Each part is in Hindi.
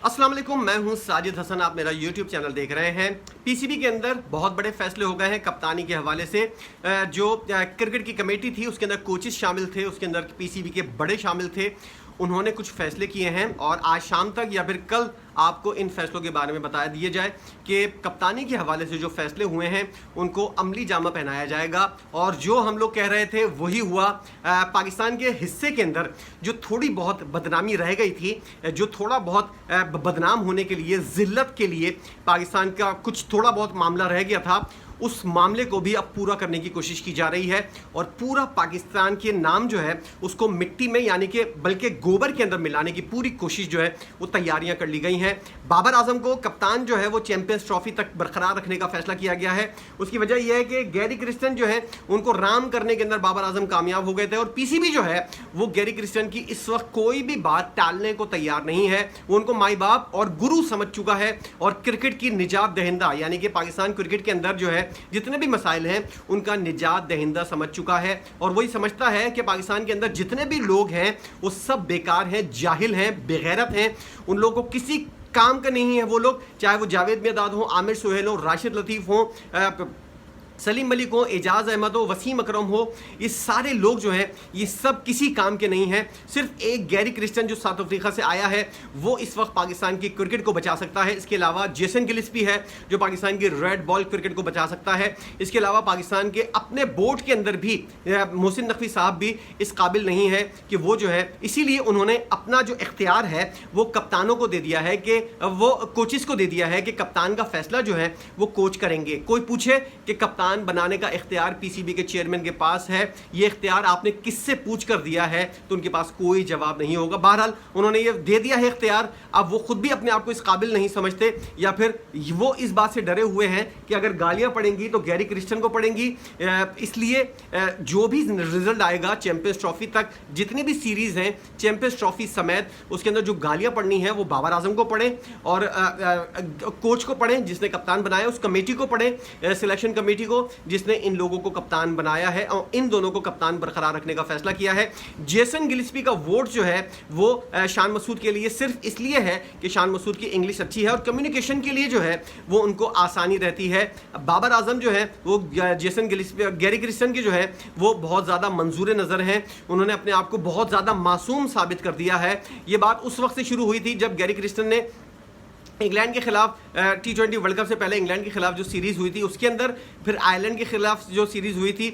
अस्सलाम वालेकुम, मैं हूं साजिद हसन। आप मेरा यूट्यूब चैनल देख रहे हैं। पीसीबी के अंदर बहुत बड़े फैसले हो गए हैं कप्तानी के हवाले से। जो क्रिकेट की कमेटी थी उसके अंदर कोचेस शामिल थे, उसके अंदर पीसीबी के बड़े शामिल थे। उन्होंने कुछ फैसले किए हैं और आज शाम तक या फिर कल आपको इन फैसलों के बारे में बता दिए जाए कि कप्तानी के हवाले से जो फैसले हुए हैं उनको अमली जामा पहनाया जाएगा। और जो हम लोग कह रहे थे वही हुआ। पाकिस्तान के हिस्से के अंदर जो थोड़ी बहुत बदनामी रह गई थी, जो थोड़ा बहुत बदनाम होने के लिए, जिल्लत के लिए पाकिस्तान का कुछ थोड़ा बहुत मामला रह गया था, उस मामले को भी अब पूरा करने की कोशिश की जा रही है। और पूरा पाकिस्तान के नाम जो है उसको मिट्टी में यानी कि बल्कि गोबर के अंदर मिलाने की पूरी कोशिश जो है वो तैयारियां कर ली गई हैं। बाबर आजम को कप्तान जो है वो चैंपियंस ट्रॉफी तक बरकरार रखने का फैसला किया गया है। उसकी वजह यह है कि गैरी क्रिस्टन जो है उनको राम करने के अंदर बाबर आजम कामयाब हो गए थे और पीसीबी जो है वो गैरी क्रिस्टन की इस वक्त कोई भी बात टालने को तैयार नहीं है। वो उनको माई बाप और गुरु समझ चुका है और क्रिकेट की निजात दहिंदा यानी कि पाकिस्तान क्रिकेट के अंदर जो है जितने भी मसाइल हैं उनका निजात दहिंदा समझ चुका है। और वही समझता है कि पाकिस्तान के अंदर जितने भी लोग हैं वो सब बेकार हैं, जाहिल हैं, बेगैरत हैं। उन लोगों को किसी काम का नहीं है। वो लोग चाहे वो जावेद मियादाद हो, आमिर सुहेल हो, राशिद लतीफ़ हो, सलीम मलिक हो, एजाज अहमद हो, वसीम अकरम हो, ये सारे लोग जो हैं ये सब किसी काम के नहीं हैं। सिर्फ एक गैरी क्रिस्टन जो साउथ अफ्रीका से आया है वो इस वक्त पाकिस्तान की क्रिकेट को बचा सकता है। इसके अलावा जेसन गिलिस्पी है जो पाकिस्तान की रेड बॉल क्रिकेट को बचा सकता है। इसके अलावा पाकिस्तान के अपने बोर्ड के अंदर भी मोहसिन नकवी साहब भी इस काबिल नहीं है कि वो जो है, इसीलिए उन्होंने अपना जो इख्तियार है वो कप्तानों को दे दिया है, कि वो कोचेस को दे दिया है कि कप्तान का फैसला जो है वो कोच करेंगे। कोई पूछे कि कप्तान बनाने का इख्तियार पीसीबी के चेयरमैन के पास है, ये इख्तियार आपने किससे पूछ कर दिया है, तो उनके पास कोई जवाब नहीं होगा। बहरहाल उन्होंने ये दे दिया है इख्तियार। अब वो खुद भी अपने आप को इस काबिल नहीं समझते या फिर वो इस बात से डरे हुए हैं कि अगर गालियां पड़ेंगी तो गैरी क्रिस्टन को पड़ेंगी। इसलिए जो भी रिजल्ट आएगा चैंपियंस ट्रॉफी तक, जितनी भी सीरीज हैं चैंपियंस ट्रॉफी समेत, उसके अंदर जो गालियां पड़नी है वो बाबर आजम को पड़े और कोच को पड़े जिसने कप्तान बनाया, उस कमेटी को पड़े, सिलेक्शन कमेटी को जिसने इन लोगों को कप्तान बनाया है और इन दोनों को कप्तान बरकरार रखने का फैसला किया है। जेसन गिलिस्पी का वोट जो है वो शान मसूद के लिए सिर्फ इसलिए है कि शान मसूद की इंग्लिश अच्छी है और कम्युनिकेशन के लिए जो है वो उनको आसानी रहती है। बाबर आजम जो है वो जेसन गिलिस्पी, गैरी क्रिस्टन के जो है वो बहुत ज़्यादा मंजूर नज़र हैं। उन्होंने अपने आप को बहुत ज़्यादा मासूम साबित कर दिया है। ये बात उस वक्त से शुरू हुई थी जब गैरी क्रिस्टन ने इंग्लैंड के खिलाफ T20 वर्ल्ड कप से पहले इंग्लैंड के खिलाफ जो सीरीज़ हुई थी उसके अंदर, फिर आयरलैंड के खिलाफ जो सीरीज़ हुई थी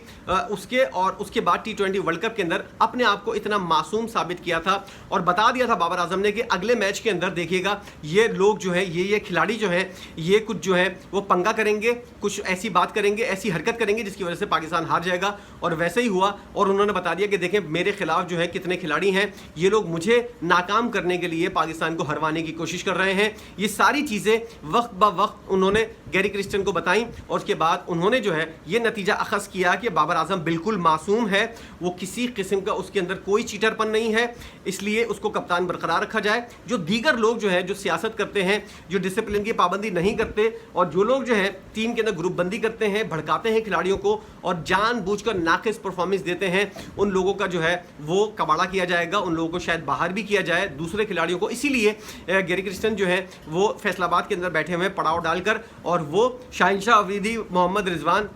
उसके, और उसके बाद T20 वर्ल्ड कप के अंदर अपने आप को इतना मासूम साबित किया था और बता दिया था बाबर आजम ने कि अगले मैच के अंदर देखिएगा ये लोग जो है, ये खिलाड़ी जो है ये कुछ जो है वो पंगा करेंगे, कुछ ऐसी बात करेंगे, ऐसी हरकत करेंगे जिसकी वजह से पाकिस्तान हार जाएगा। और वैसे ही हुआ और उन्होंने बता दिया कि देखें मेरे खिलाफ जो है कितने खिलाड़ी हैं, ये लोग मुझे नाकाम करने के लिए पाकिस्तान को हरवाने की कोशिश कर रहे हैं। ये सारी चीज़ें वक्त ब वक्त उन्होंने गैरी क्रिस्टन को बताई और उसके बाद उन्होंने जो है ये नतीजा अखज़ किया कि बाबर आजम बिल्कुल मासूम है, वो किसी किस्म का उसके अंदर कोई चीटरपन नहीं है, इसलिए उसको कप्तान बरकरार रखा जाए। जो दीगर लोग जो है जो सियासत करते हैं, जो डिसिप्लिन की पाबंदी नहीं करते और जो लोग जो है टीम के अंदर ग्रुप बंदी करते हैं, भड़काते हैं खिलाड़ियों को और जानबूझकर नाक़िस परफॉर्मेंस देते हैं, उन लोगों का जो है वो कबाड़ा किया जाएगा। उन लोगों को शायद बाहर भी किया जाए, दूसरे खिलाड़ियों को। इसीलिए गैरी क्रिस्टन जो है वो फैसलाबाद के अंदर बैठे हुए पड़ाव डालकर, और वो शाहिनशाह अफरीदी, मोहम्मद रिजवान,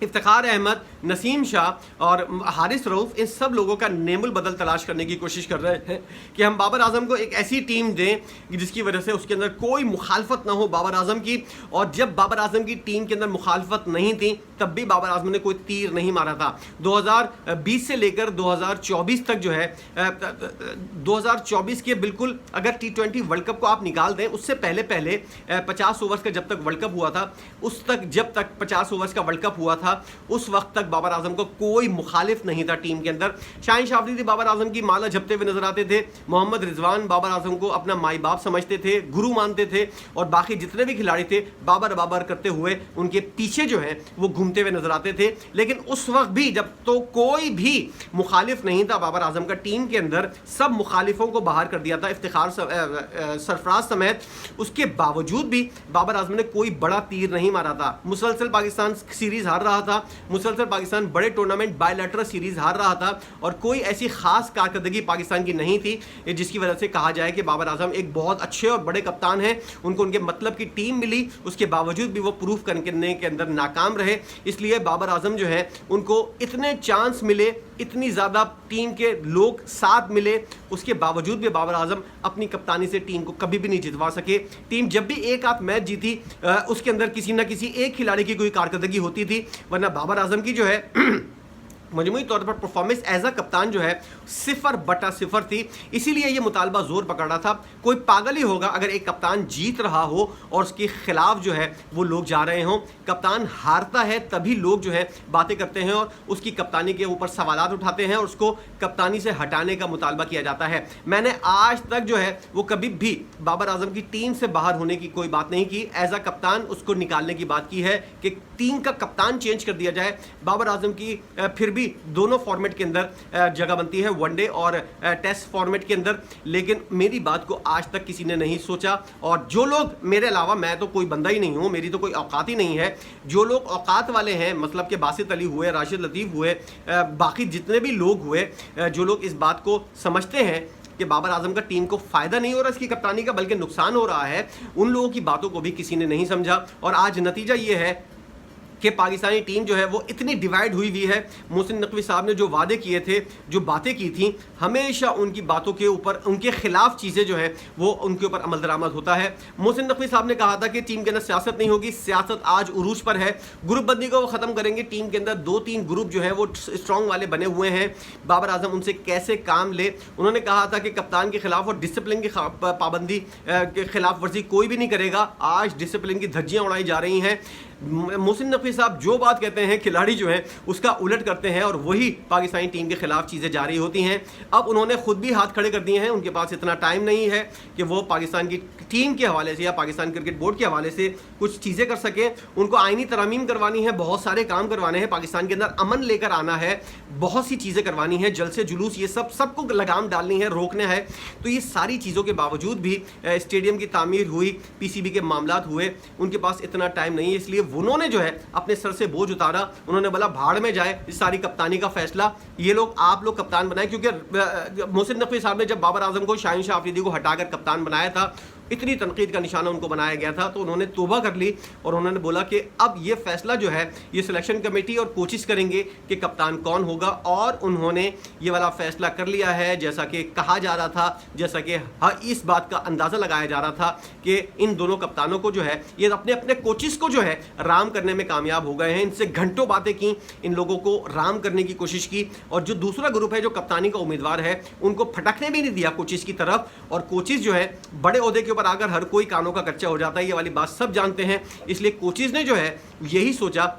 इफ्तिखार अहमद, नसीम शाह और हारिस रऊफ़, इन सब लोगों का नेमुल बदल तलाश करने की कोशिश कर रहे हैं कि हम बाबर आजम को एक ऐसी टीम दें जिसकी वजह से उसके अंदर कोई मुखालफत ना हो बाबर आजम की। और जब बाबर आजम की टीम के अंदर मुखालफत नहीं थी तब भी बाबर आजम ने कोई तीर नहीं मारा था। 2020 से लेकर 2024 तक जो है 2024 के बिल्कुल अगर T20 वर्ल्ड कप को आप निकाल दें, उससे पहले 50 ओवर्स का जब तक वर्ल्ड कप हुआ था, उस तक जब तक 50 ओवर्स का वर्ल्ड कप हुआ था उस वक्त तक बाबर आजम को कोई मुखालिफ नहीं था टीम के अंदर। शाहिनशाह अफरीदी बाबर आजम की माला जपते हुए नजर आते थे, मोहम्मद रिजवान बाबर आजम को अपना माई बाप समझते थे, गुरु मानते थे, और बाकी जितने भी खिलाड़ी थे बाबर बाबर करते हुए उनके पीछे जो है वो घूमते हुए नजर आते थे। लेकिन उस वक्त भी जब तो कोई भी मुखालिफ नहीं था बाबर आजम का टीम के अंदर, सब मुखालिफों को बाहर कर दिया था, इफ्तिखार सरफराज समेत। उसके बावजूद भी बाबर आजम ने कोई बड़ा तीर नहीं मारा था। मुसलसल पाकिस्तान सीरीज हार रहा था, मुसलसल पाकिस्तान बड़े टूर्नामेंट बायलैटरल सीरीज हार रहा था और कोई ऐसी खास कारकर्दगी पाकिस्तान की नहीं थी जिसकी वजह से कहा जाए कि बाबर आजम एक बहुत अच्छे और बड़े कप्तान हैं। उनको उनके मतलब की टीम मिली, उसके बावजूद भी वो प्रूफ करने के अंदर नाकाम रहे। इसलिए बाबर आजम जो है उनको इतने चांस मिले, इतनी ज़्यादा टीम के लोग साथ मिले, उसके बावजूद भी बाबर आजम अपनी कप्तानी से टीम को कभी भी नहीं जितवा सके। टीम जब भी एक आध मैच जीती उसके अंदर किसी ना किसी एक खिलाड़ी की कोई कारकर्दगी होती थी, वरना बाबर आजम की जो है मजमूई तौर पर परफॉर्मेंस एज अ कप्तान जो है 0/0 थी। इसीलिए ये मुतालबा जोर पकड़ रहा था। कोई पागल ही होगा अगर एक कप्तान जीत रहा हो और उसके खिलाफ जो है वो लोग जा रहे हों। कप्तान हारता है तभी लोग जो है बातें करते हैं और उसकी कप्तानी के ऊपर सवालात उठाते हैं और उसको कप्तानी से हटाने का मुतालबा किया जाता है। मैंने आज तक जो है वो कभी भी बाबर आजम की टीम से बाहर होने की कोई बात नहीं की। एज अ कप्तान उसको निकालने की बात की है कि टीम का कप्तान चेंज कर दिया जाए। बाबर आजम की फिर भी दोनों फॉर्मेट के अंदर जगह बनती है, वनडे और टेस्ट फॉर्मेट के अंदर, लेकिन मेरी बात को आज तक किसी ने नहीं सोचा। और जो लोग मेरे अलावा, मैं तो कोई बंदा ही नहीं हूं, मेरी तो कोई औकात ही नहीं है, जो लोग औकात वाले हैं, मतलब कि बासित अली हुए, राशिद लतीफ़ हुए, बाकी जितने भी लोग हुए, जो लोग इस बात को समझते हैं कि बाबर आजम का टीम को फायदा नहीं हो रहा इसकी कप्तानी का बल्कि नुकसान हो रहा है, उन लोगों की बातों को भी किसी ने नहीं समझा। और आज नतीजा ये है कि पाकिस्तानी टीम जो है वो इतनी डिवाइड हुई हुई है। मोहसिन नकवी साहब ने जो वादे किए थे, जो बातें की थी, हमेशा उनकी बातों के ऊपर, उनके खिलाफ चीज़ें जो है वो उनके ऊपर अमल दरामद होता है। मोहसिन नकवी साहब ने कहा था कि टीम के अंदर सियासत नहीं होगी, सियासत आज उरूज पर है, ग्रुप बंदी को वो ख़त्म करेंगे। टीम के अंदर 2-3 ग्रुप जो है वो स्ट्रॉन्ग वाले बने हुए हैं, बाबर आजम उनसे कैसे काम ले। उन्होंने कहा था कि कप्तान के खिलाफ और डिसिप्लिन की पाबंदी के खिलाफ वर्जी कोई भी नहीं करेगा। आज डिसिप्लिन की धज्जियाँ उड़ाई जा रही हैं। मोहसिन नकवी साहब जो बात कहते हैं खिलाड़ी जो हैं उसका उलट करते हैं और वही पाकिस्तानी टीम के खिलाफ चीज़ें जारी होती हैं। अब उन्होंने खुद भी हाथ खड़े कर दिए हैं, उनके पास इतना टाइम नहीं है कि वो पाकिस्तान की टीम के हवाले से या पाकिस्तान क्रिकेट बोर्ड के हवाले से कुछ चीज़ें कर सकें। उनको आईनी तरमीम करवानी है, बहुत सारे काम करवाने हैं, पाकिस्तान के अंदर अमन लेकर आना है, बहुत सी चीज़ें करवानी है, जलसे जुलूस ये सबको लगाम डालनी है, रोकना है। तो ये सारी चीज़ों के बावजूद भी स्टेडियम की तामीर हुई, PCB के मामलात हुए, उनके पास इतना टाइम नहीं है। इसलिए उन्होंने जो है अपने सर से बोझ उतारा। उन्होंने बोला भाड़ में जाए इस सारी कप्तानी का फैसला, ये लोग आप लोग कप्तान बनाए। क्योंकि मोहसिन नकवी साहब ने जब बाबर आजम को, शाहीन शाह अफरीदी को हटाकर कप्तान बनाया था, इतनी तनकीद का निशाना उनको बनाया गया था, तो उन्होंने तौबा कर ली और उन्होंने बोला कि अब ये फैसला जो है ये सिलेक्शन कमेटी और कोचिस करेंगे कि कप्तान कौन होगा। और उन्होंने ये वाला फैसला कर लिया है, जैसा कि कहा जा रहा था, जैसा कि इस बात का अंदाज़ा लगाया जा रहा था कि इन दोनों कप्तानों को जो है ये अपने अपने कोचिस को जो है राम करने में कामयाब हो गए हैं। इनसे घंटों बातें की, इन लोगों को राम करने की कोशिश की, और जो दूसरा ग्रुप है जो कप्तानी का उम्मीदवार है उनको फटकने भी नहीं दिया कोचिस की तरफ। और कोचिस जो है बड़े ओहदे के ऊपर आकर हर कोई कानों का कच्चा हो जाता है, ये वाली बात सब जानते हैं। इसलिए कोचिस ने जो है यही सोचा,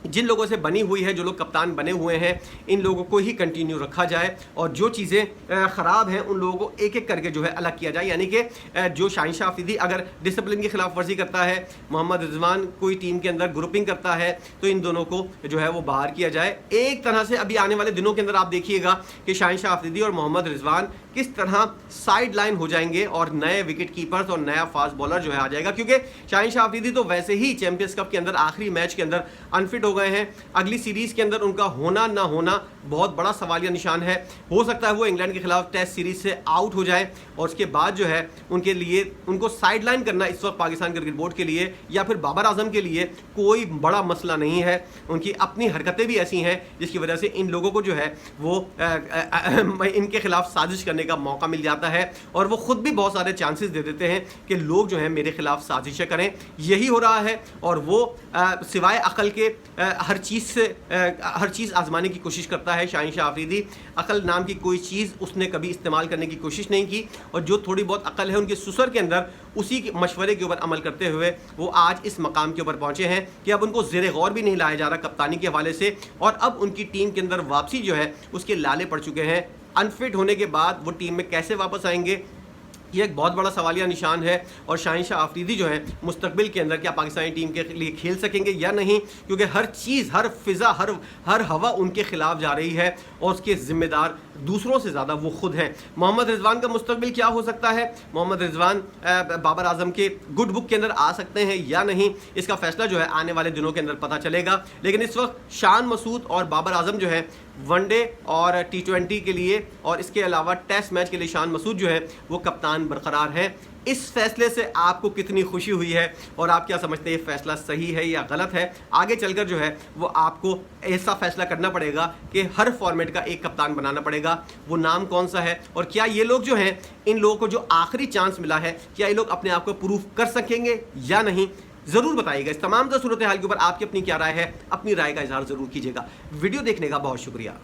जिन लोगों से बनी हुई है, जो लोग कप्तान बने हुए हैं, इन लोगों को ही कंटिन्यू रखा जाए और जो चीज़ें ख़राब हैं उन लोगों को एक एक करके जो है अलग किया जाए। यानी कि जो शाहीन शाह अफरीदी अगर डिसिप्लिन की खिलाफ वर्जी करता है, मोहम्मद रिजवान कोई टीम के अंदर ग्रुपिंग करता है, तो इन दोनों को जो है वो बाहर किया जाए। एक तरह से अभी आने वाले दिनों के अंदर आप देखिएगा कि शाहीन शाह अफरीदी और मोहम्मद रिजवान किस तरह साइड लाइन हो जाएंगे और नए विकेट कीपर्स और नया फास्ट बॉलर जो है आ जाएगा। क्योंकि शाहीन शाह अफरीदी तो वैसे ही चैंपियंस कप के अंदर आखिरी मैच के अंदर अनफिट हो गए हैं। अगली सीरीज के अंदर उनका होना ना होना बहुत बड़ा सवालिया निशान है। हो सकता है वो इंग्लैंड के खिलाफ टेस्ट सीरीज से आउट हो जाए और उसके बाद जो है उनके लिए उनको साइड लाइन करना इस वक्त पाकिस्तान क्रिकेट बोर्ड के लिए या फिर बाबर आजम के लिए कोई बड़ा मसला नहीं है। उनकी अपनी हरकतें भी ऐसी हैं जिसकी वजह से इन लोगों को जो है वो इनके खिलाफ साजिश करने का मौका मिल जाता है और वो खुद भी बहुत सारे चांसेस दे देते हैं कि लोग जो है मेरे खिलाफ साजिशें करें। यही हो रहा है और वो सिवाय अकल के हर चीज़ आजमाने की कोशिश करता है। शाहीन शाह अफरीदी अकल नाम की कोई चीज़ उसने कभी इस्तेमाल करने की कोशिश नहीं की और जो थोड़ी बहुत अकल है उनके सुसर के अंदर उसी के मशवरे के ऊपर अमल करते हुए वो आज इस मकाम के ऊपर पहुंचे हैं कि अब उनको ज़ेरे गौर भी नहीं लाया जा रहा कप्तानी के हवाले से और अब उनकी टीम के अंदर वापसी जो है उसके लाले पड़ चुके हैं। अनफिट होने के बाद वो टीम में कैसे वापस आएंगे ये एक बहुत बड़ा सवालिया निशान है और शाहीन शाह अफरीदी जो है मुस्तकबिल के अंदर क्या पाकिस्तानी टीम के लिए खेल सकेंगे या नहीं, क्योंकि हर चीज़, हर फिज़ा, हर हवा उनके खिलाफ जा रही है और उसके ज़िम्मेदार दूसरों से ज़्यादा वो खुद हैं। मोहम्मद रिजवान का मुस्तकबिल क्या हो सकता है, मोहम्मद रिजवान बाबर आजम के गुड बुक के अंदर आ सकते हैं या नहीं, इसका फैसला जो है आने वाले दिनों के अंदर पता चलेगा। लेकिन इस वक्त शान मसूद और बाबर आजम जो है वनडे और T20 के लिए और इसके अलावा टेस्ट मैच के लिए शान मसूद जो है वो कप्तान बरकरार है। इस फैसले से आपको कितनी खुशी हुई है और आप क्या समझते हैं ये फैसला सही है या गलत है? आगे चलकर जो है वो आपको ऐसा फैसला करना पड़ेगा कि हर फॉर्मेट का एक कप्तान बनाना पड़ेगा। वो नाम कौन सा है और क्या ये लोग जो हैं, इन लोगों को जो आखिरी चांस मिला है, क्या ये लोग अपने आप को प्रूफ कर सकेंगे या नहीं? जरूर बताइएगा। इस तमाम सूरत हाल के ऊपर आपकी अपनी क्या राय है, अपनी राय का इजहार जरूर कीजिएगा। वीडियो देखने का बहुत शुक्रिया।